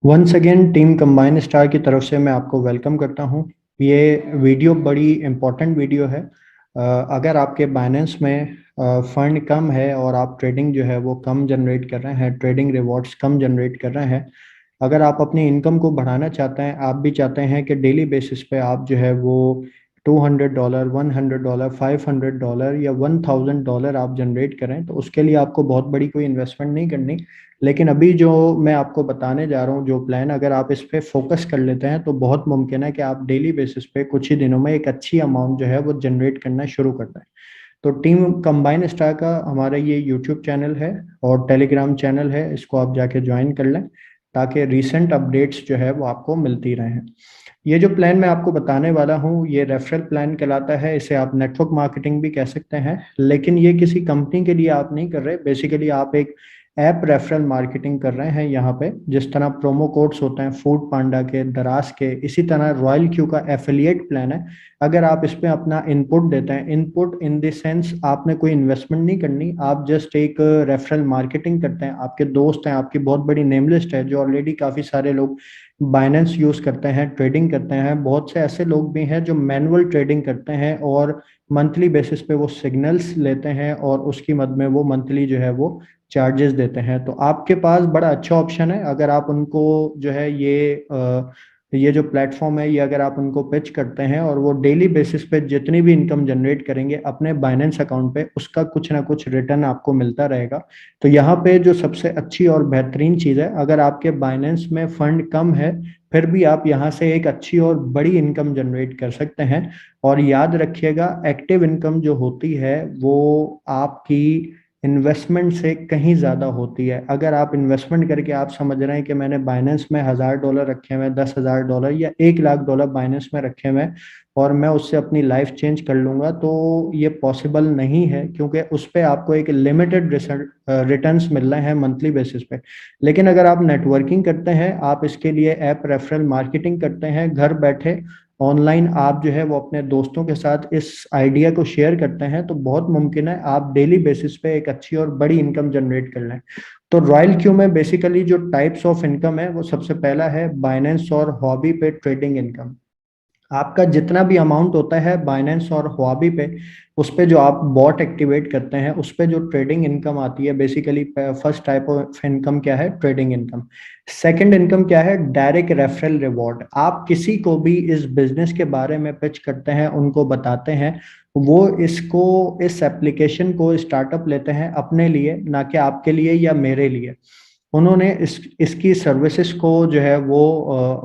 Once again team combine star की तरफ से मैं आपको वेलकम करता हूं। ये वीडियो बड़ी इम्पोर्टेंट वीडियो है। अगर आपके बाइनेंस में फंड कम है और आप ट्रेडिंग जो है वो कम जनरेट कर रहे हैं, ट्रेडिंग रिवॉर्ड्स कम जनरेट कर रहे हैं, अगर आप अपनी इनकम को बढ़ाना चाहते हैं, आप भी चाहते हैं कि डेली बेसिस पे आप जो है वो $200, $100, $500 या $1000 आप जनरेट करें, तो उसके लिए आपको बहुत बड़ी कोई इन्वेस्टमेंट नहीं करनी। लेकिन अभी जो मैं आपको बताने जा रहा हूँ, जो प्लान, अगर आप इस पे फोकस कर लेते हैं तो बहुत मुमकिन है कि आप डेली बेसिस पे कुछ ही दिनों में एक अच्छी अमाउंट जो है वो जनरेट करना शुरू कर दें। तो टीम कंबाइन स्टार का हमारा ये यूट्यूब चैनल है और टेलीग्राम चैनल है, इसको आप जाके ज्वाइन कर लें ताकि रीसेंट अपडेट्स जो है वो आपको मिलती रहें। ये जो प्लान मैं आपको बताने वाला हूँ ये रेफरल प्लान कहलाता है, इसे आप नेटवर्क मार्केटिंग भी कह सकते हैं, लेकिन ये किसी कंपनी के लिए आप नहीं कर रहे। बेसिकली आप एक ऐप रेफरल मार्केटिंग कर रहे हैं यहाँ पे। जिस तरह प्रोमो कोड्स होते हैं फूड पांडा के, दराज के, इसी तरह रॉयल क्यू का एफिलिएट प्लान है। अगर आप इसमें अपना इनपुट देते हैं, इनपुट इन द सेंस आपने कोई इन्वेस्टमेंट नहीं करनी, आप जस्ट एक रेफरल मार्केटिंग करते हैं। आपके दोस्त हैं, आपकी बहुत बड़ी नेम लिस्ट है, जो ऑलरेडी काफी सारे लोग बाइनेंस यूज करते हैं, ट्रेडिंग करते हैं। बहुत से ऐसे लोग भी हैं जो मैनुअल ट्रेडिंग करते हैं और मंथली बेसिस पे वो सिग्नल्स लेते हैं और उसकी मद में वो मंथली जो है वो चार्जेस देते हैं। तो आपके पास बड़ा अच्छा ऑप्शन है। अगर आप उनको जो है ये जो प्लेटफॉर्म है, ये अगर आप उनको पिच करते हैं और वो डेली बेसिस पे जितनी भी इनकम जनरेट करेंगे अपने बाइनेंस अकाउंट पे, उसका कुछ ना कुछ रिटर्न आपको मिलता रहेगा। तो यहाँ पे जो सबसे अच्छी और बेहतरीन चीज है, अगर आपके बाइनेंस में फंड कम है फिर भी आप यहाँ से एक अच्छी और बड़ी इनकम जनरेट कर सकते हैं। और याद रखिएगा, एक्टिव इनकम जो होती है वो आपकी इन्वेस्टमेंट से कहीं ज्यादा होती है। अगर आप इन्वेस्टमेंट करके आप समझ रहे हैं कि मैंने बाइनेंस में $1000 रखे हुए हैं, $10,000 या $1,00,000 बाइनेंस में रखे हुए हैं और मैं उससे अपनी लाइफ चेंज कर लूंगा, तो ये पॉसिबल नहीं है, क्योंकि उस पर आपको एक लिमिटेड रिटर्न्स मिल रहे हैं मंथली बेसिस पे। लेकिन अगर आप नेटवर्किंग करते हैं, आप इसके लिए ऐप रेफरल मार्केटिंग करते हैं, घर बैठे ऑनलाइन आप जो है वो अपने दोस्तों के साथ इस आइडिया को शेयर करते हैं, तो बहुत मुमकिन है आप डेली बेसिस पे एक अच्छी और बड़ी इनकम जनरेट कर लें। तो रॉयल क्यू में बेसिकली जो टाइप्स ऑफ इनकम है, वो सबसे पहला है बाइनेंस और हॉबी पे ट्रेडिंग इनकम। आपका जितना भी अमाउंट होता है बाइनेंस और हुआबी पे, उस पे जो आप बॉट एक्टिवेट करते हैं, उस पे जो ट्रेडिंग इनकम आती है, basically first type of income क्या है? Trading income. सेकंड इनकम क्या है? Direct referral reward. आप किसी को भी इस बिजनेस के बारे में पिच करते हैं, उनको बताते हैं, वो इसको, इस एप्लीकेशन को स्टार्टअप लेते हैं अपने लिए, ना कि आपके लिए या मेरे लिए। उन्होंने इसकी सर्विसेज को जो है वो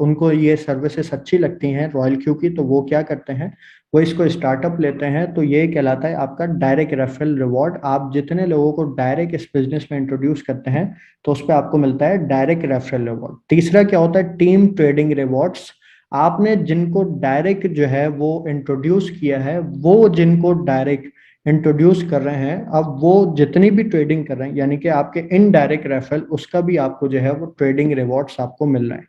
उनको ये सर्विसेज अच्छी लगती हैं रॉयल क्यू की, तो वो क्या करते हैं, वो इसको स्टार्टअप लेते हैं। तो ये कहलाता है आपका डायरेक्ट रेफरल रिवॉर्ड। आप जितने लोगों को डायरेक्ट इस बिजनेस में इंट्रोड्यूस करते हैं तो उस पर आपको मिलता है डायरेक्ट रेफरल रिवॉर्ड। तीसरा क्या होता है? Team trading rewards. आपने जिनको डायरेक्ट जो है वो इंट्रोड्यूस किया है, वो जिनको डायरेक्ट इंट्रोड्यूस कर रहे हैं, अब वो जितनी भी ट्रेडिंग कर रहे हैं, यानी कि आपके इनडायरेक्ट रेफरल, उसका भी आपको जो है वो ट्रेडिंग रिवॉर्ड्स आपको मिल रहे हैं।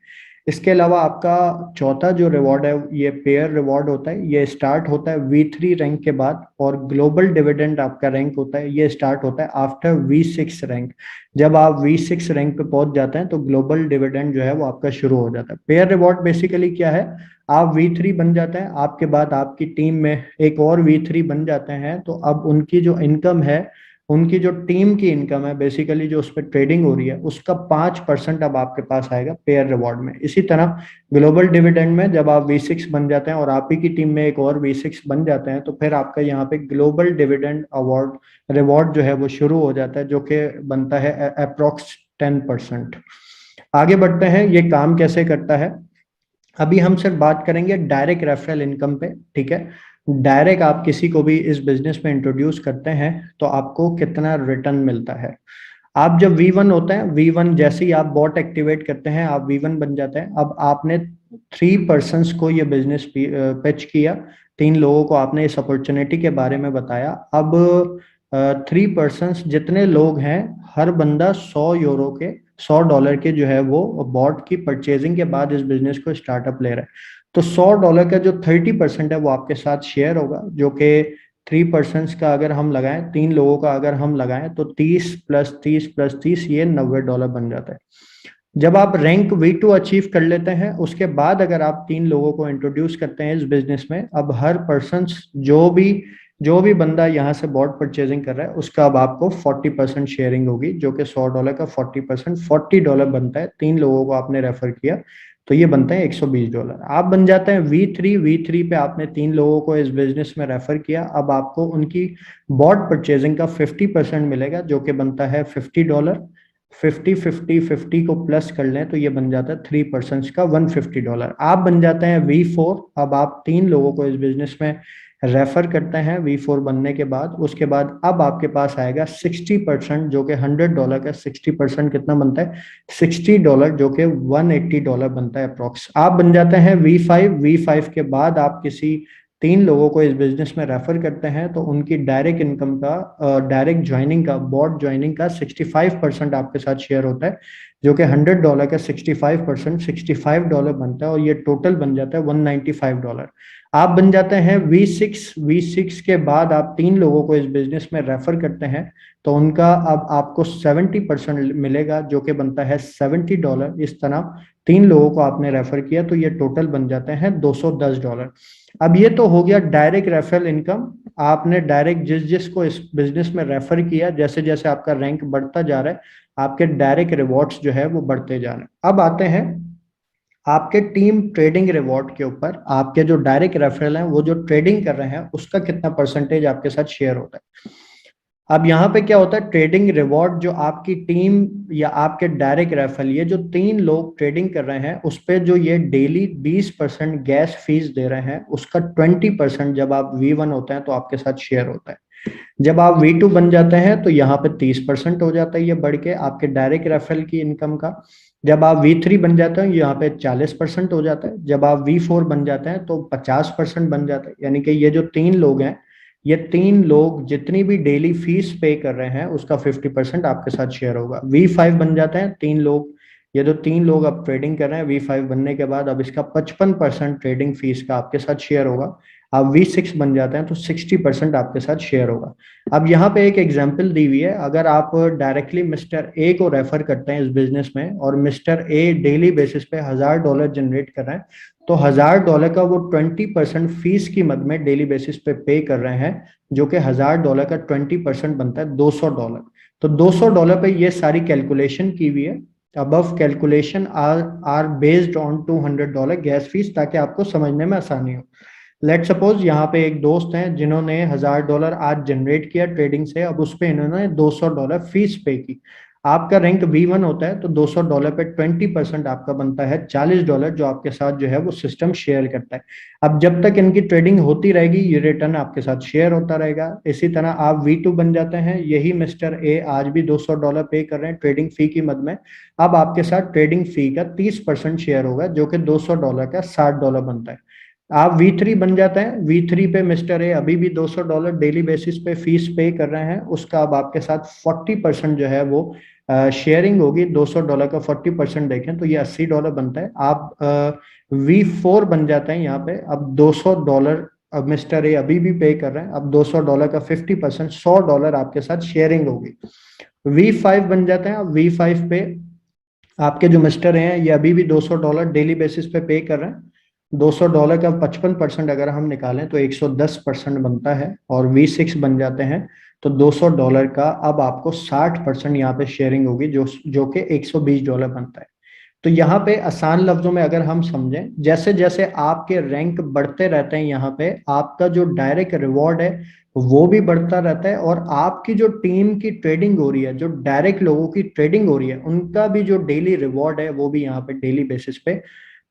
इसके अलावा आपका चौथा जो रिवॉर्ड है ये पेयर रिवॉर्ड होता है। ये स्टार्ट होता है V3 रैंक के बाद, और ग्लोबल डिविडेंड आपका रैंक होता है, ये स्टार्ट होता है आफ्टर V6 रैंक। जब आप V6 रैंक पे पहुंच जाते हैं तो ग्लोबल डिविडेंड जो है वो आपका शुरू हो जाता है। पेयर रिवॉर्ड बेसिकली क्या है? आप V3 बन जाते हैं, आपके बाद आपकी टीम में एक और V3 बन जाते हैं, तो अब उनकी जो इनकम है, उनकी जो टीम की इनकम है, बेसिकली जो उस पर ट्रेडिंग हो रही है, उसका 5% अब आपके पास आएगा पेयर रिवॉर्ड में। इसी तरह ग्लोबल डिविडेंड में जब आप V6 बन जाते हैं और आप ही की टीम में एक और V6 बन जाते हैं, तो फिर आपका यहाँ पे ग्लोबल डिविडेंड अवार्ड रिवॉर्ड जो है वो शुरू हो जाता है, जो कि बनता है अप्रोक्स 10%। आगे बढ़ते हैं, ये काम कैसे करता है। अभी हम सिर्फ बात करेंगे डायरेक्ट रेफरल इनकम पे, ठीक है। डायरेक्ट आप किसी को भी इस बिजनेस में इंट्रोड्यूस करते हैं तो आपको कितना रिटर्न मिलता है। आप जब V1 होते हैं, V1 जैसे ही आप बॉट एक्टिवेट करते हैं, आप V1 बन जाते हैं। अब आपने 3 पर्सन्स को ये बिजनेस पिच किया, 3 लोगों को आपने इस अपॉर्चुनिटी के बारे में बताया। अब 3 पर्सन्स जितने लोग हैं, हर बंदा €100 के, $100 के जो है वो बॉट की परचेजिंग के बाद इस बिजनेस को स्टार्टअप ले रहे हैं। तो $100 का जो 30% है वो आपके साथ शेयर होगा, जो कि 3 पर्सन्स का अगर हम लगाएं, 3 लोगों का अगर हम लगाएं, तो 30 + 30 + 30, ये $90 बन जाता है। जब आप रैंक V2 अचीव कर लेते हैं, उसके बाद अगर आप 3 लोगों को इंट्रोड्यूस करते हैं इस बिजनेस में, अब हर पर्सन जो भी बंदा यहाँ से बॉट परचेजिंग कर रहा है उसका अब आपको 40% शेयरिंग होगी, जो कि $100 का 40% $40 बनता है। 3 लोगों को आपने रेफर किया तो ये बनता है $120। आप बन जाते हैं V3 पे आपने 3 लोगों को इस बिजनेस में रेफर किया, अब आपको उनकी बॉट परचेजिंग का 50% मिलेगा, जो कि बनता है $50। 50 को प्लस कर लें तो ये बन जाता है 3% का $150। आप बन जाते हैं V4। अब आप 3 लोगों को इस बिजनेस में रेफर करते हैं V4 बनने के बाद, उसके बाद अब आपके पास आएगा 60%, जो कि $100 का 60% कितना बनता है $60, जो कि $180 बनता है अप्रोक्स। आप बन जाते हैं V5 के बाद आप किसी 3 लोगों को इस बिजनेस में रेफर करते हैं तो उनकी डायरेक्ट इनकम का, डायरेक्ट ज्वाइनिंग का, बॉट ज्वाइनिंग का 65% आपके साथ शेयर होता है, जो कि $100 का 65% $65 बनता है, और ये टोटल बन जाता है $195। आप बन जाते हैं V6 के बाद आप 3 लोगों को इस बिजनेस में रेफर करते हैं तो उनका अब आपको 70% मिलेगा, जो कि बनता है $70। इस तरह 3 लोगों को आपने रेफर किया तो ये टोटल बन जाते हैं $210। अब ये तो हो गया डायरेक्ट रेफरल इनकम। आपने डायरेक्ट जिस जिस को इस बिजनेस में रेफर किया, जैसे जैसे आपका रैंक बढ़ता जा रहा है आपके डायरेक्ट रिवॉर्ड्स जो है वो बढ़ते जा रहे हैं। अब आते हैं आपके टीम ट्रेडिंग रिवॉर्ड के ऊपर। आपके जो डायरेक्ट रेफरल हैं वो जो ट्रेडिंग कर रहे हैं उसका कितना परसेंटेज आपके साथ शेयर होता है। अब यहाँ पे क्या होता है, ट्रेडिंग रिवॉर्ड जो आपकी टीम या आपके डायरेक्ट रेफरल, ये जो 3 लोग ट्रेडिंग कर रहे हैं उस पे जो ये डेली 20% गैस फीस दे रहे हैं, उसका 20% जब आप V1 होते हैं तो आपके साथ शेयर होता है। जब आप V2 बन जाते हैं तो यहाँ पे 30% हो जाता है ये बढ़ के आपके डायरेक्ट रेफरल की इनकम का। जब आप V3 बन जाते हैं यहाँ पे 40% हो जाता है। जब आप V4 बन जाते हैं तो 50% बन जाता है। यानी कि ये जो 3 लोग हैं, ये 3 लोग जितनी भी डेली फीस पे कर रहे हैं उसका 50% आपके साथ शेयर होगा। V5 बन जाते हैं 3 लोग, ये जो 3 लोग अब ट्रेडिंग कर रहे हैं V5 बनने के बाद अब इसका 55% ट्रेडिंग फीस का आपके साथ शेयर होगा। आप V6 बन जाते हैं तो 60% आपके साथ शेयर होगा। अब यहाँ पे एक एग्जांपल दी हुई है, अगर आप डायरेक्टली मिस्टर ए को रेफर करते हैं इस बिजनेस में और मिस्टर ए डेली बेसिस पे $1000 जनरेट कर रहे हैं तो $1000 का वो 20% फीस की मद में डेली बेसिस पे कर रहे हैं, जो कि $1000 का 20% बनता है $200। तो $200 पे ये सारी कैलकुलेशन की हुई है। Above calculation are based on $200 gas fees, ताकि आपको समझने में आसानी हो। लेट सपोज यहाँ पे एक दोस्त हैं जिन्होंने $1000 आज जनरेट किया ट्रेडिंग से, अब उस पे इन्होंने $200 फीस पे की। आपका रैंक V1 होता है तो $200 पे 20% आपका बनता है $40, जो आपके साथ जो है वो सिस्टम शेयर करता है। अब जब तक इनकी ट्रेडिंग होती रहेगी ये रिटर्न आपके साथ शेयर होता रहेगा। इसी तरह आप V2 बन जाते हैं, यही मिस्टर ए आज भी $200 पे कर रहे हैं ट्रेडिंग फी की मद में। अब आपके साथ ट्रेडिंग फी का 30% शेयर होगा, जो कि $200 का $60 बनता है। आप V3 बन जाते हैं, V3 पे मिस्टर ए अभी भी $200 डेली बेसिस पे फीस पे कर रहे हैं, उसका अब आपके साथ 40% जो है वो शेयरिंग होगी। $200 का 40% देखें तो ये $80 बनता है। आप V4 बन जाते हैं यहाँ पे, अब $200 अब मिस्टर ए अभी भी पे कर रहे हैं, अब $200 का 50% $100 आपके साथ शेयरिंग होगी। V5 बन जाते हैं, अब V5 पे आपके जो मिस्टर हैं ये अभी भी $200 डेली बेसिस पे कर रहे हैं। $200 का 55% अगर हम निकालें तो 110% बनता है, और V6 बन जाते हैं तो $200 का अब आपको 60% यहाँ पे शेयरिंग होगी, जो कि $120 बनता है। तो यहाँ पे आसान लफ्जों में अगर हम समझें, जैसे जैसे आपके रैंक बढ़ते रहते हैं यहाँ पे आपका जो डायरेक्ट रिवॉर्ड है वो भी बढ़ता रहता है, और आपकी जो टीम की ट्रेडिंग हो रही है, जो डायरेक्ट लोगों की ट्रेडिंग हो रही है, उनका भी जो डेली रिवॉर्ड है वो भी यहाँ पे डेली बेसिस पे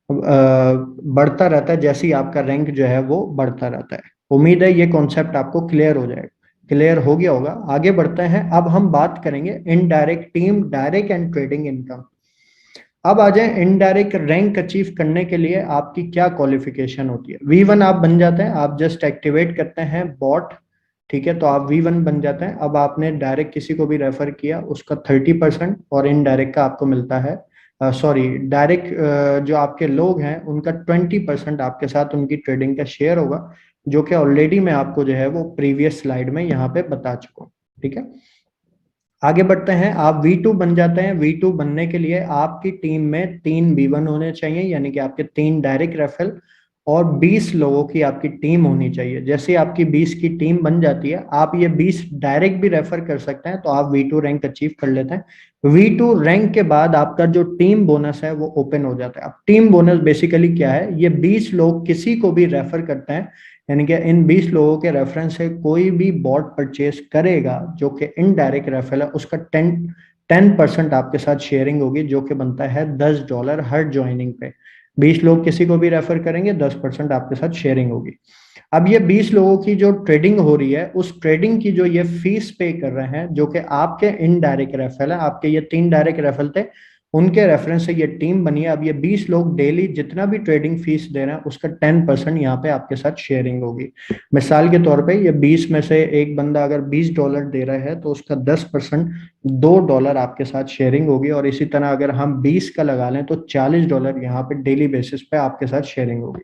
बढ़ता रहता है, जैसे ही आपका रैंक जो है वो बढ़ता रहता है। उम्मीद है ये कॉन्सेप्ट आपको क्लियर हो जाएगा, क्लियर हो गया होगा। आगे बढ़ते हैं, अब हम बात करेंगे indirect team direct and trading income. अब आ जाए इनडायरेक्ट रैंक अचीव करने के लिए आपकी क्या क्वालिफिकेशन होती है। V1 आप बन जाते हैं, आप जस्ट एक्टिवेट करते हैं बॉट, ठीक है, तो आप V1 बन जाते हैं। अब आपने डायरेक्ट किसी को भी रेफर किया उसका 30% और इनडायरेक्ट का आपको मिलता है, सॉरी डायरेक्ट जो आपके लोग हैं उनका 20% आपके साथ उनकी ट्रेडिंग का शेयर होगा, जो कि ऑलरेडी मैं आपको जो है वो प्रीवियस स्लाइड में यहाँ पे बता चुका हूँ, ठीक है। आगे बढ़ते हैं, आप V2 बन जाते हैं। V2 बनने के लिए आपकी टीम में 3 V1 होने चाहिए, यानी कि आपके 3 डायरेक्ट रेफरल, और 20 लोगों की आपकी टीम होनी चाहिए। जैसे आपकी 20 की टीम बन जाती है, आप ये 20 डायरेक्ट भी रेफर कर सकते हैं, तो आप V2 रैंक अचीव कर लेते हैं। V2 रैंक के बाद आपका जो टीम बोनस है वो ओपन हो जाता है। अब टीम बोनस बेसिकली क्या है, ये 20 लोग किसी को भी रेफर करते हैं, यानी कि इन 20 लोगों के रेफरेंस से कोई भी बॉट परचेस करेगा जो कि इनडायरेक्ट रेफरल है, उसका 10% आपके साथ शेयरिंग होगी, जो कि बनता है $10 हर ज्वाइनिंग पे। 20 लोग किसी को भी रेफर करेंगे, 10% आपके साथ शेयरिंग होगी। अब ये 20 लोगों की जो ट्रेडिंग हो रही है, उस ट्रेडिंग की जो ये फीस पे कर रहे हैं, जो कि आपके इनडायरेक्ट रेफरल है, आपके ये 3 डायरेक्ट रेफरल थे, उनके रेफरेंस से ये टीम बनी है। अब ये 20 लोग डेली जितना भी ट्रेडिंग फीस दे रहे हैं, उसका 10% यहाँ पे आपके साथ शेयरिंग होगी। मिसाल के तौर पे ये 20 में से एक बंदा अगर $20 दे रहा है, तो उसका 10% $2 आपके साथ शेयरिंग होगी। और इसी तरह अगर हम 20 का लगा लें, तो $40 यहाँ पे डेली बेसिस पे आपके साथ शेयरिंग होगी।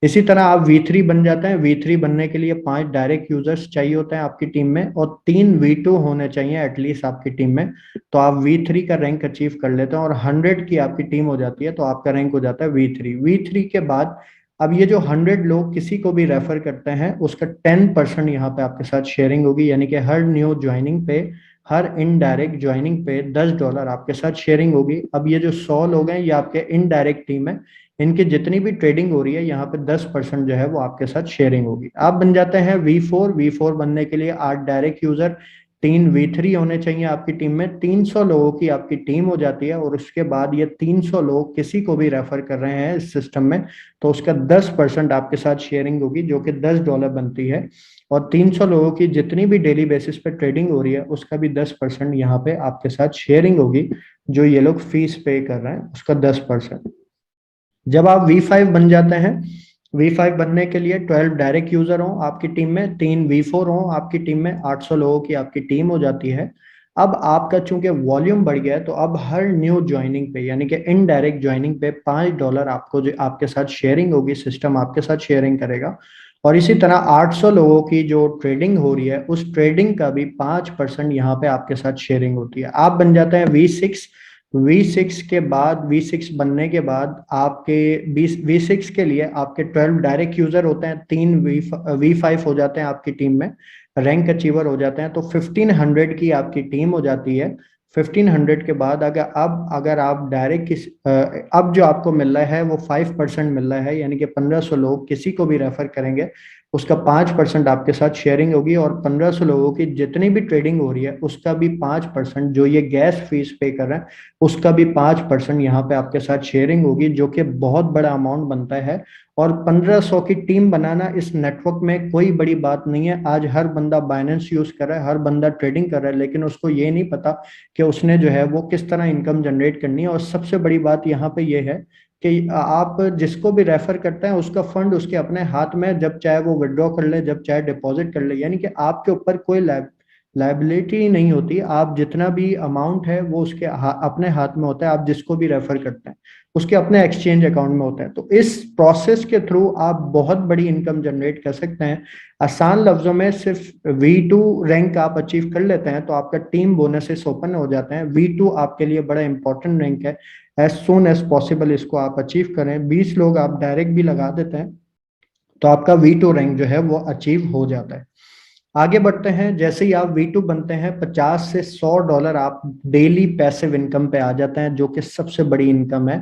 इसी तरह आप V3 बन जाते हैं। V3 बनने के लिए 5 डायरेक्ट यूजर्स चाहिए होते हैं आपकी टीम में, और 3 V2 होने चाहिए एटलीस्ट आपकी टीम में, तो आप V3 का रैंक अचीव कर लेते हैं, और 100 की आपकी टीम हो जाती है, तो आपका रैंक हो जाता है V3। V3 के बाद अब ये जो 100 लोग किसी को भी रेफर करते हैं, उसका 10% यहाँ पे आपके साथ शेयरिंग होगी, यानी कि हर न्यू ज्वाइनिंग पे, हर इनडायरेक्ट ज्वाइनिंग पे $10 आपके साथ शेयरिंग होगी। अब ये जो 100 लोग हैं, ये आपके इनडायरेक्ट टीम है, इनकी जितनी भी ट्रेडिंग हो रही है, यहाँ पे 10% जो है वो आपके साथ शेयरिंग होगी। आप बन जाते हैं V4। V4 बनने के लिए 8 डायरेक्ट यूजर, 3 V3 होने चाहिए आपकी टीम में, 300 लोगों की आपकी टीम हो जाती है। और उसके बाद ये 300 लोग किसी को भी रेफर कर रहे हैं इस सिस्टम में, तो उसका 10% आपके साथ शेयरिंग होगी, जो कि $10 बनती है। और 300 लोगों की जितनी भी डेली बेसिस पे ट्रेडिंग हो रही है, उसका भी 10% यहाँ पे आपके साथ शेयरिंग होगी, जो ये लोग फीस पे कर रहे हैं उसका 10%। जब आप V5 बन जाते हैं, V5 बनने के लिए 12 डायरेक्ट यूजर हो आपकी टीम में, 3 V4 हो आपकी टीम में, 800 लोगों की आपकी टीम हो जाती है। अब आपका चूंकि वॉल्यूम बढ़ गया है, तो अब हर न्यू ज्वाइनिंग पे, यानी कि इनडायरेक्ट ज्वाइनिंग पे $5 आपको जो आपके साथ शेयरिंग होगी, सिस्टम आपके साथ शेयरिंग करेगा। और इसी तरह 800 लोगों की जो ट्रेडिंग हो रही है, उस ट्रेडिंग का भी 5% यहाँ पे आपके साथ शेयरिंग होती है। आप बन जाते हैं V6। V6 के बाद, V6 बनने के बाद आपके V6 के लिए आपके 12 डायरेक्ट यूजर होते हैं, 3 V5 हो जाते हैं आपकी टीम में, रैंक अचीवर हो जाते हैं, तो 1500 की आपकी टीम हो जाती है। 1500 के बाद अगर आप डायरेक्ट अब जो आपको मिल रहा है वो 5% मिल रहा है, यानी कि 1500 लोग किसी को भी रेफर करेंगे, उसका 5% आपके साथ शेयरिंग होगी। और 1500 लोगों की जितनी भी ट्रेडिंग हो रही है, उसका भी 5%, जो ये गैस फीस पे कर रहे हैं, उसका भी 5% यहाँ पे आपके साथ शेयरिंग होगी, जो कि बहुत बड़ा अमाउंट बनता है। और 1500 की टीम बनाना इस नेटवर्क में कोई बड़ी बात नहीं है। आज हर बंदा बाइनेंस यूज कर रहा है, हर बंदा ट्रेडिंग कर रहा है, लेकिन उसको ये नहीं पता कि उसने जो है वो किस तरह इनकम जनरेट करनी है। और सबसे बड़ी बात यहाँ पे ये है कि आप जिसको भी रेफर करते हैं, उसका फंड उसके अपने हाथ में, जब चाहे वो विड्रॉ कर ले, जब चाहे डिपॉजिट कर ले, यानी कि आपके ऊपर कोई लाइबिलिटी नहीं होती। आप जितना भी अमाउंट है वो उसके अपने हाथ में होता है। आप जिसको भी रेफर करते हैं, उसके अपने एक्सचेंज अकाउंट में होता है। तो इस प्रोसेस के थ्रू आप बहुत बड़ी इनकम जनरेट कर सकते हैं। आसान लफ्जों में, सिर्फ V2 रैंक आप अचीव कर लेते हैं, तो आपका टीम बोनसेस ओपन हो जाते हैं। V2 आपके लिए बड़ा इंपॉर्टेंट रैंक है। एज सुन एज पॉसिबल इसको आप अचीव करें। 20 लोग आप डायरेक्ट भी लगा देते हैं, तो आपका V2 रैंक जो है वो अचीव हो जाता है। आगे बढ़ते हैं। जैसे ही आप V2 बनते हैं, 50 से $100 आप डेली पैसिव इनकम पे आ जाते हैं, जो कि सबसे बड़ी इनकम है।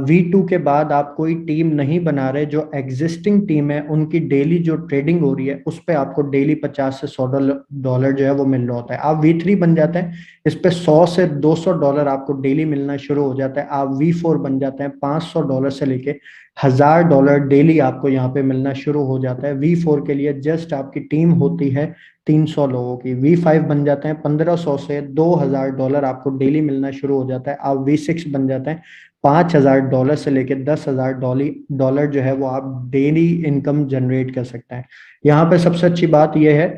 V2 के बाद आप कोई टीम नहीं बना रहे, जो एग्जिस्टिंग टीम है उनकी डेली जो ट्रेडिंग हो रही है, उस पे आपको डेली 50 से $100 जो है वो मिल रहा होता है। आप V3 बन जाते हैं, इस पे 100 से $200 आपको डेली मिलना शुरू हो जाता है। आप V4 बन जाते हैं, $500 से लेके $1000 डेली आपको यहाँ पे मिलना शुरू हो जाता है। V4 के लिए जस्ट आपकी टीम होती है 300 लोगों की। V5 बन जाते हैं, 1500 से $2000 आपको डेली मिलना शुरू हो जाता है। आप V6 बन जाते हैं, $5000 से लेके $10,000 जो है वो आप डेली इनकम जनरेट कर सकते हैं। यहाँ पे सबसे अच्छी बात यह है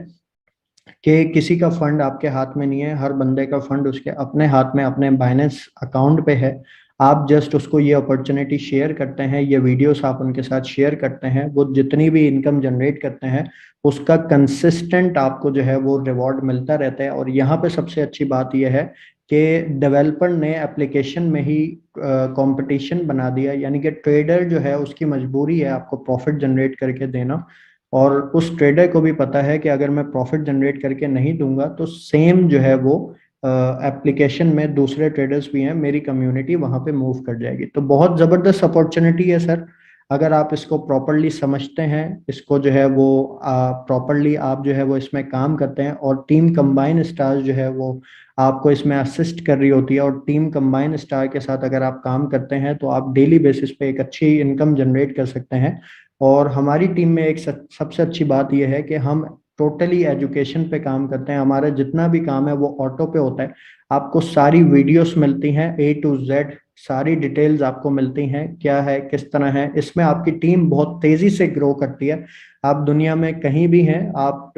कि किसी का फंड आपके हाथ में नहीं है, हर बंदे का फंड उसके अपने हाथ में, अपने बाइनेंस अकाउंट पे है। आप जस्ट उसको ये अपॉर्चुनिटी शेयर करते हैं, ये वीडियोस आप उनके साथ शेयर करते हैं, वो जितनी भी इनकम जनरेट करते हैं उसका कंसिस्टेंट आपको जो है वो रिवॉर्ड मिलता रहता है। और यहाँ पे सबसे अच्छी बात यह है कि डेवलपर ने एप्लीकेशन में ही कंपटीशन बना दिया, यानी कि ट्रेडर जो है उसकी मजबूरी है आपको प्रॉफिट जनरेट करके देना, और उस ट्रेडर को भी पता है कि अगर मैं प्रॉफिट जनरेट करके नहीं दूंगा तो सेम जो है वो एप्लीकेशन में दूसरे ट्रेडर्स भी हैं, मेरी कम्युनिटी वहां पे मूव कर जाएगी। तो बहुत ज़बरदस्त अपॉर्चुनिटी है सर, अगर आप इसको प्रॉपरली समझते हैं, इसको जो है वो प्रॉपरली आप जो है वो इसमें काम करते हैं, और टीम कंबाइन स्टार्स जो है वो आपको इसमें असिस्ट कर रही होती है, और टीम कंबाइन स्टार के साथ अगर आप काम करते हैं तो आप डेली बेसिस पे एक अच्छी इनकम जनरेट कर सकते हैं। और हमारी टीम में एक सबसे अच्छी बात यह है कि हम टोटली एजुकेशन पे काम करते हैं, हमारा जितना भी काम है वो ऑटो पे होता है। आपको सारी वीडियोस मिलती हैं A to Z, सारी डिटेल्स आपको मिलती हैं, क्या है किस तरह है। इसमें आपकी टीम बहुत तेजी से ग्रो करती है। आप दुनिया में कहीं भी हैं, आप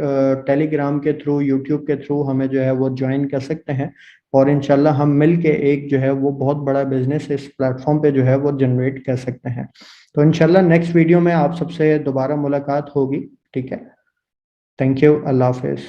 टेलीग्राम के थ्रू, यूट्यूब के थ्रू हमें जो है वो ज्वाइन कर सकते हैं, और इंशाल्लाह हम मिल के एक जो है वो बहुत बड़ा बिजनेस इस प्लेटफॉर्म पे जो है वो जनरेट कर सकते हैं। तो इंशाल्लाह नेक्स्ट वीडियो में आप सबसे दोबारा मुलाकात होगी। ठीक है, थैंक यू, अल्लाह हाफिज।